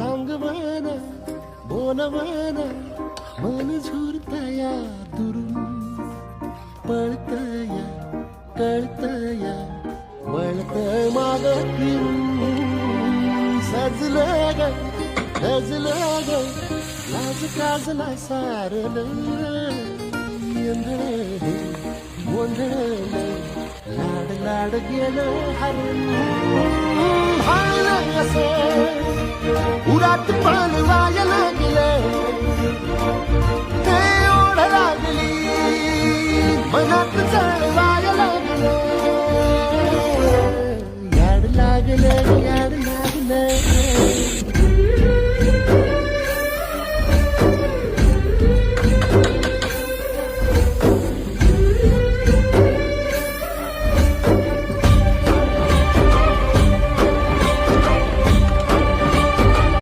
सांगवान बोलवान मन झुरतया दुरून पळतया कळतया वळतय माग फिरून सजलं ग गजलं ग लाज काजला सारलं यंधळ गोंधळ लाड लाड गेलं हरून हाळलं असं उरात पालवा